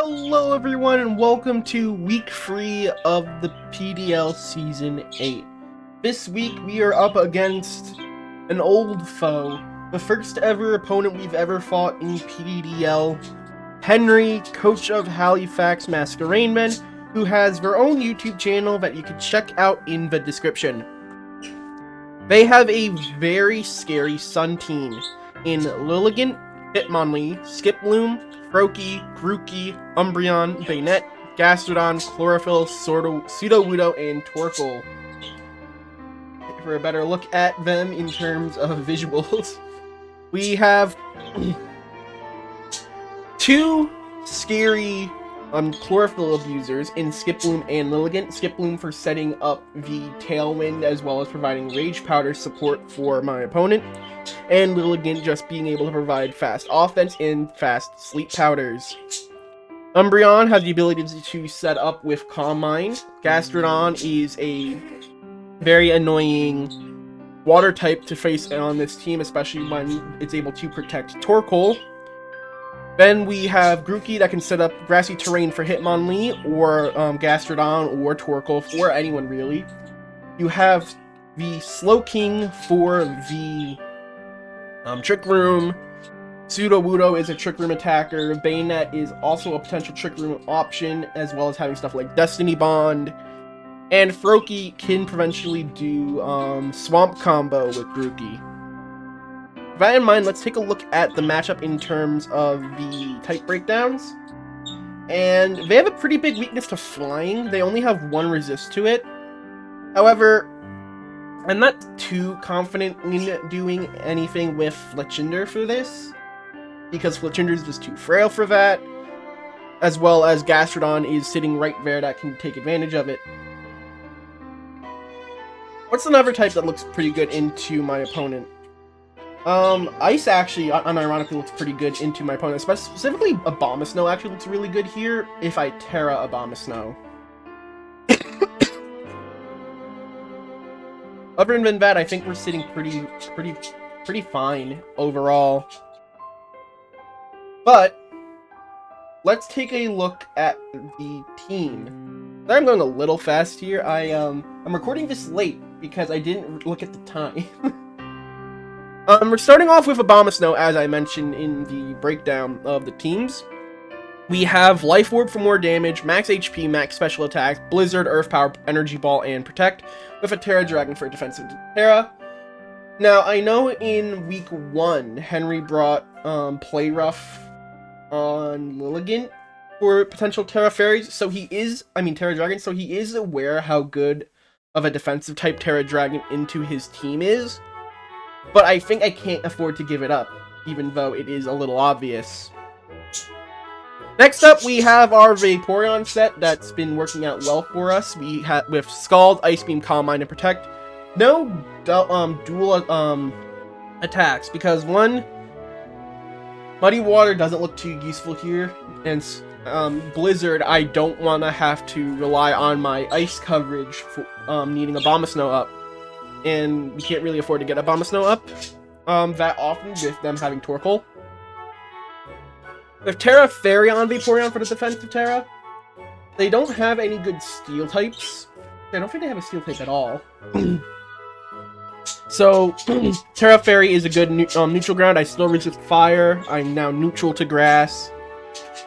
Hello everyone and welcome to week 3 of the PDL Season 8. This week we are up against an old foe, the first ever opponent we've ever fought in PDL, Henry, coach of Halifax Masquerademen, who has their own YouTube channel that you can check out in the description. They have a very scary Sun team in Lilligant, Hitmonlee, Skiploom, Froakie, Grookey, Umbreon, Bayonet, Gastrodon, Chlorophyll, Pseudo-Wudo, and Torkoal. For a better look at them in terms of visuals, we have two scary Chlorophyll abusers in Skiploom and Lilligant. Skiploom for setting up the Tailwind as well as providing Rage Powder support for my opponent, and Lilligant just being able to provide fast offense and fast sleep powders. Umbreon has the ability to set up with Calm Mind. Gastrodon is a very annoying water type to face on this team, especially when it's able to protect Torkoal. Then we have Grookey that can set up grassy terrain for Hitmonlee, or Gastrodon, or Torkoal, for anyone really. You have the Slowking for the Trick Room. Pseudo-Wudo is a Trick Room attacker. Bayonet is also a potential Trick Room option, as well as having stuff like Destiny Bond. And Froakie can potentially do Swamp Combo with Grookey. With that in mind, let's take a look at the matchup in terms of the type breakdowns. And they have a pretty big weakness to flying. They only have one resist to it. However, I'm not too confident in doing anything with Fletchinder for this, because Fletchinder is just too frail for that, as well as Gastrodon is sitting right there that can take advantage of it. What's another type that looks pretty good into my opponent? Ice actually, unironically, looks pretty good into my opponent. Specifically, Abomasnow actually looks really good here if I Terra Abomasnow. Other than that, I think we're sitting pretty fine overall. But let's take a look at the team. I'm going a little fast here. I'm recording this late because I didn't look at the time. We're starting off with Abomasnow, as I mentioned in the breakdown of the teams. We have Life Orb for more damage, max HP, max special attacks, Blizzard, Earth Power, Energy Ball, and Protect, with a Terra Dragon for defensive Terra. Now, I know in week 1, Henry brought Play Rough on Lilligant for potential Terra Fairies, so Terra Dragon, so he is aware how good of a defensive type Terra Dragon into his team is. But I think I can't afford to give it up, even though it is a little obvious. Next up, we have our Vaporeon set that's been working out well for us. We have with Scald, Ice Beam, Calm Mind, and Protect. No dual attacks, because one, Muddy Water doesn't look too useful here, and Blizzard, I don't want to have to rely on my ice coverage for needing Abomasnow up. And we can't really afford to get Abomasnow up that often with them having Torkoal. With Terra Fairy on Vaporeon for the defensive Terra, they don't have any good Steel types. I don't think they have a Steel type at all. So, Terra Fairy is a good neutral ground. I still resist Fire. I'm now neutral to Grass.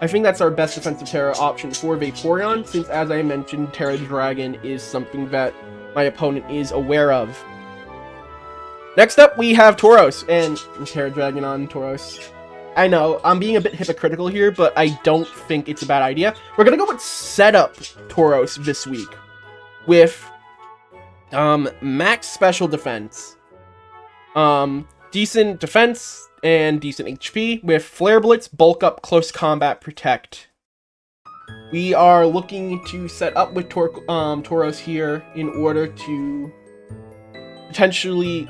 I think that's our best defensive Terra option for Vaporeon, since, as I mentioned, Terra Dragon is something that my opponent is aware of. Next up, we have Tauros, and Terra Dragon on Tauros. I know, I'm being a bit hypocritical here, but I don't think it's a bad idea. We're gonna go with Setup Tauros this week, with max special defense, decent defense, and decent HP, with Flare Blitz, Bulk Up, Close Combat, Protect. We are looking to set up with Tauros here in order to potentially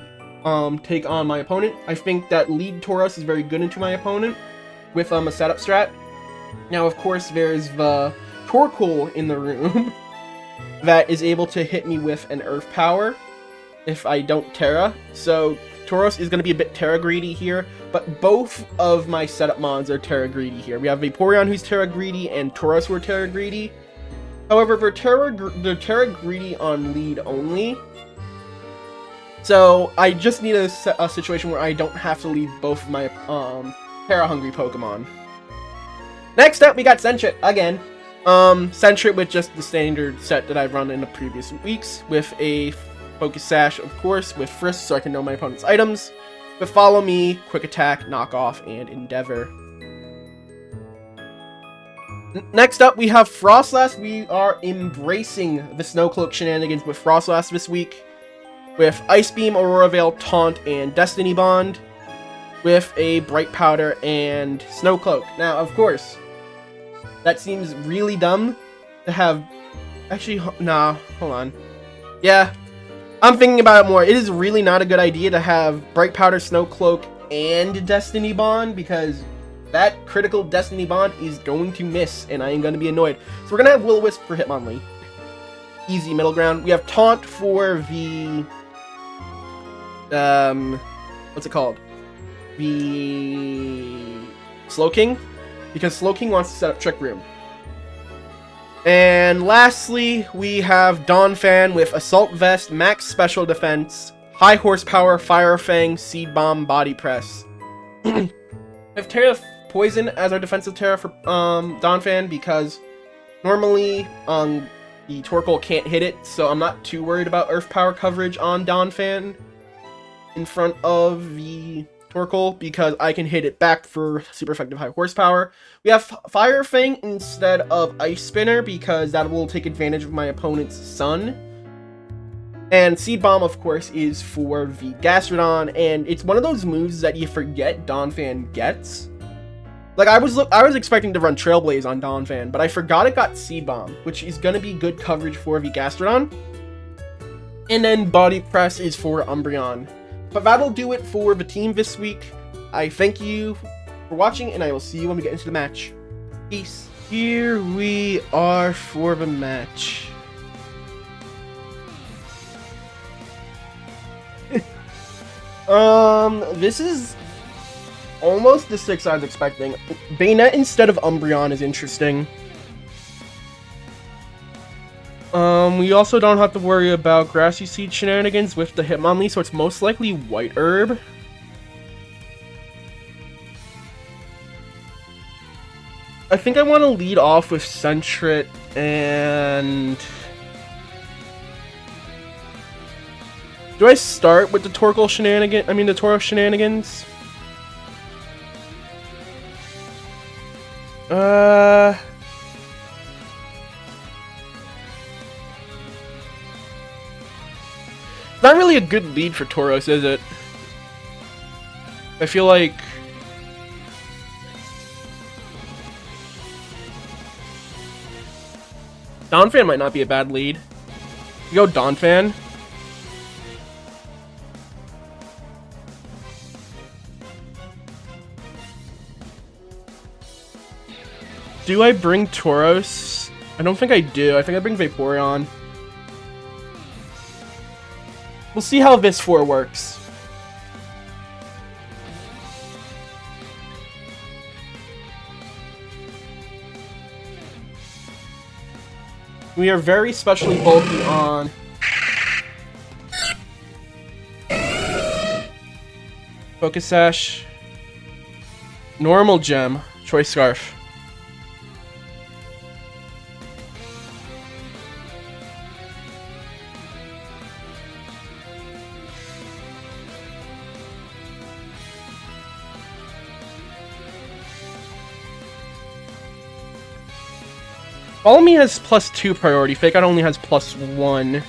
take on my opponent. I think that lead Tauros is very good into my opponent with a setup strat. Now, of course, there's the Torkoal in the room that is able to hit me with an Earth Power if I don't Terra. So Tauros is going to be a bit Terra greedy here, but both of my setup mons are Terra greedy here. We have Vaporeon who's Terra greedy and Tauros who are Terra greedy. However, they're Terra greedy on lead only. So I just need a situation where I don't have to lead both of my Terra hungry Pokemon. Next up, we got Sentret again. Sentret with just the standard set that I've run in the previous weeks, with a Focus Sash, of course, with Frisk so I can know my opponent's items, with Follow Me, Quick Attack, Knock Off, and Endeavor. Next up, we have Frostlass. We are embracing the Snowcloak shenanigans with Frostlass this week, with Ice Beam, Aurora Veil, Taunt, and Destiny Bond, with a Bright Powder and Snowcloak. Now, of course, that seems really dumb to have... Actually, nah, hold on. Yeah, I'm thinking about it more. It is really not a good idea to have Bright Powder, Snowcloak, and Destiny Bond, because that critical Destiny Bond is going to miss, and I am going to be annoyed. So we're going to have Will-O-Wisp for Hitmonlee. Easy middle ground. We have Taunt for the... what's it called? The Slowking, because Slowking wants to set up Trick Room. And lastly, we have Donphan with Assault Vest, Max Special Defense, High Horsepower, Fire Fang, Seed Bomb, Body Press. We have Terra Poison as our defensive Terra for Donphan, because normally the Torkoal can't hit it, so I'm not too worried about Earth Power coverage on Donphan in front of the Torkoal, because I can hit it back for super effective high horsepower. We have Fire Fang instead of Ice Spinner, because that will take advantage of my opponent's Sun. And Seed Bomb, of course, is for the Gastrodon, and it's one of those moves that you forget Donphan gets. Like, I was expecting to run Trailblaze on Donphan, but I forgot it got Seed Bomb, which is going to be good coverage for the Gastrodon. And then Body Press is for Umbreon. But that'll do it for the team this week. I thank you for watching, and I will see you when we get into the match. Peace. Here we are for the match. This is almost the 6 I was expecting. Bayonet instead of Umbreon is interesting. We also don't have to worry about Grassy Seed shenanigans with the Hitmonlee, so it's most likely White Herb. I think I want to lead off with Sentret and... Do I start with the Torkoal shenanigan? I mean, the Tauros shenanigans? Not really a good lead for Tauros, is it? I feel like... Donphan might not be a bad lead. You go Donphan. Do I bring Tauros? I don't think I do. I think I bring Vaporeon. We'll see how this 4 works. We are very specially bulky on... Focus Sash. Normal Gem. Choice Scarf. Follow Me has +2 priority. Fake Out only has +1.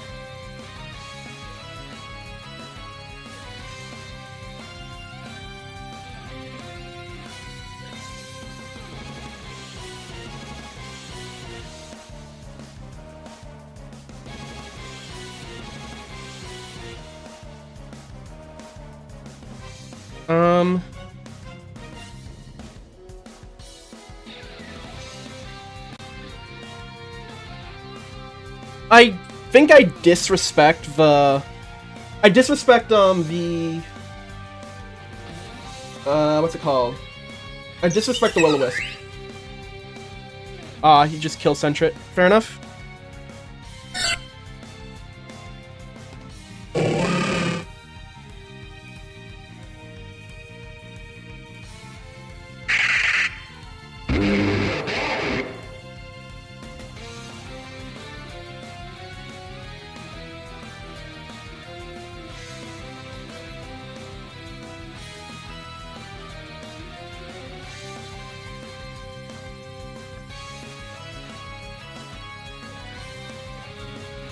I think I disrespect the What's it called? I disrespect the Will-O-Wisp. He just kill Sentret. Fair enough.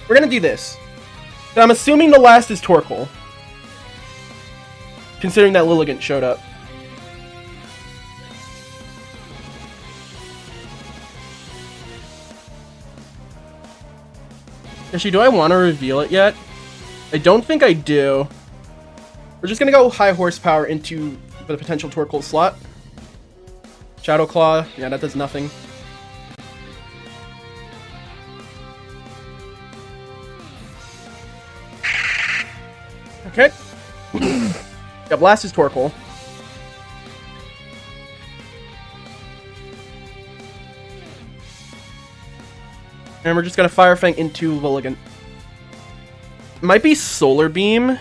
We're gonna do this. So I'm assuming the last is Torkoal. Considering that Lilligant showed up. Actually, do I want to reveal it yet? I don't think I do. We're just gonna go high horsepower into the potential Torkoal slot. Shadow Claw, yeah, that does nothing. Okay. Yeah, Blast is Torkoal. And we're just gonna Fire Fang into Lilligant. Might be Solar Beam.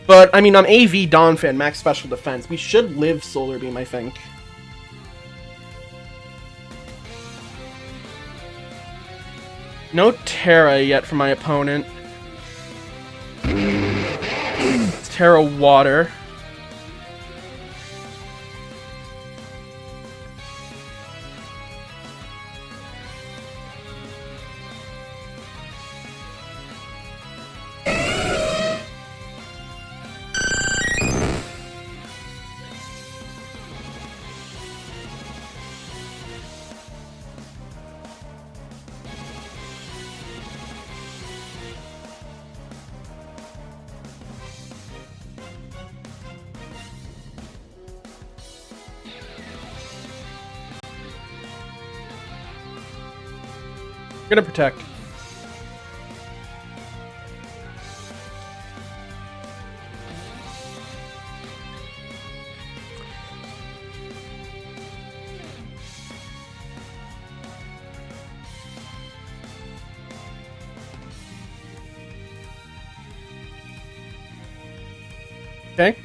But, I mean, I'm AV Donphan, max special defense. We should live Solar Beam, I think. No Terra yet for my opponent. It's Terra Water. We're gonna protect. Okay.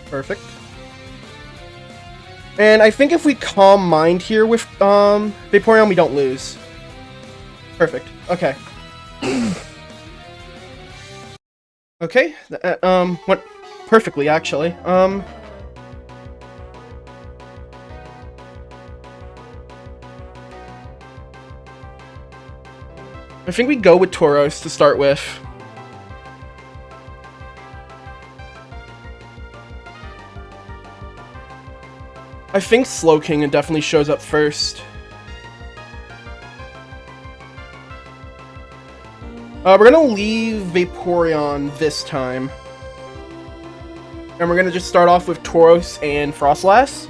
Perfect. And I think if we Calm Mind here with Vaporeon, we don't lose. Perfect. Okay. Okay. Went perfectly, actually. I think we go with Tauros to start with. I think Slowking definitely shows up first. We're gonna leave Vaporeon this time. And we're gonna just start off with Tauros and Frostlass.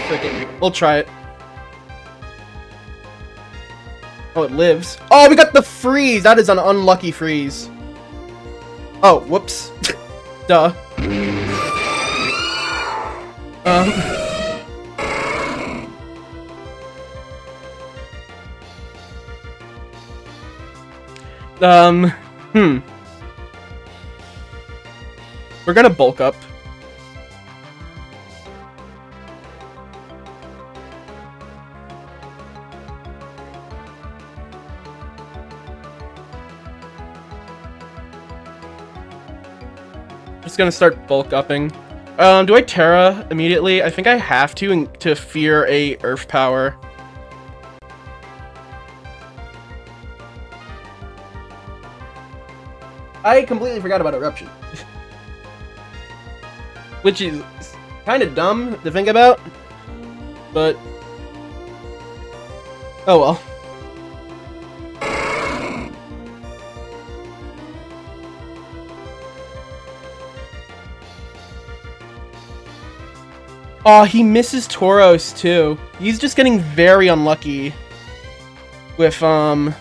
Frick it. We'll try it. Oh, it lives. Oh, we got the freeze! That is an unlucky freeze. Oh, whoops. Duh. We're gonna bulk up. Just gonna start bulk upping. Do I Terra immediately? I think I have to fear a Earth Power. I completely forgot about Eruption. Which is kind of dumb to think about, but oh well. Oh, he misses Tauros too. He's just getting very unlucky with I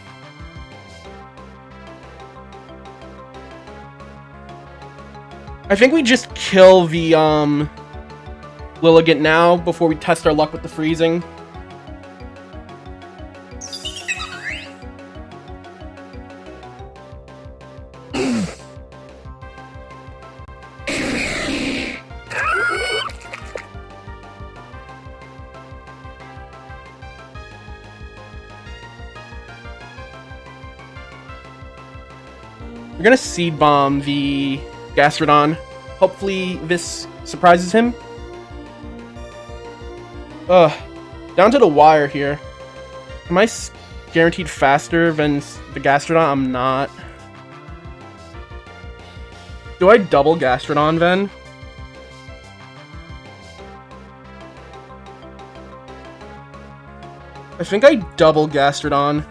think we just kill the Lilligant now before we test our luck with the freezing. We're gonna Seed Bomb the Gastrodon. Hopefully this surprises him. Ugh. Down to the wire here. Am I guaranteed faster than the Gastrodon? I'm not. Do I double Gastrodon then? I think I double Gastrodon.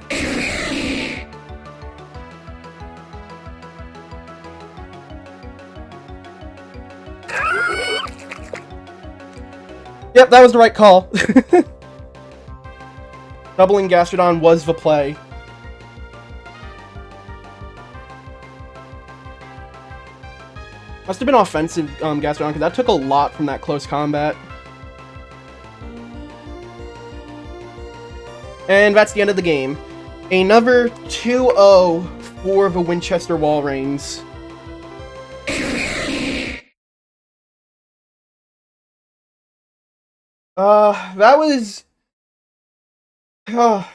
Yep, that was the right call. Doubling Gastrodon was the play. Must have been offensive Gastrodon, because that took a lot from that close combat. And that's the end of the game. Another 2-0 for the Winchester Walreins. That was... that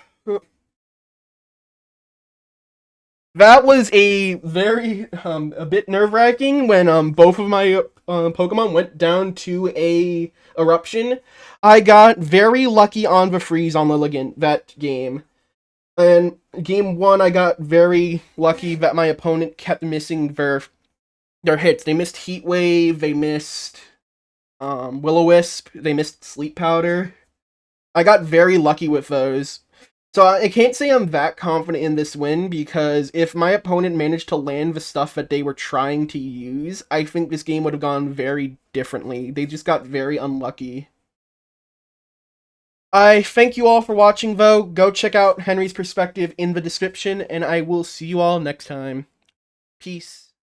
was a very, a bit nerve-wracking when, both of my, Pokemon went down to a Eruption. I got very lucky on the freeze on Lilligant that game. And game 1, I got very lucky that my opponent kept missing their hits. They missed Heat Wave, they missed, Will-O-Wisp, they missed Sleep Powder. I got very lucky with those. So I can't say I'm that confident in this win, because if my opponent managed to land the stuff that they were trying to use, I think this game would have gone very differently. They just got very unlucky. I thank you all for watching, though. Go check out Henry's perspective in the description, and I will see you all next time. Peace.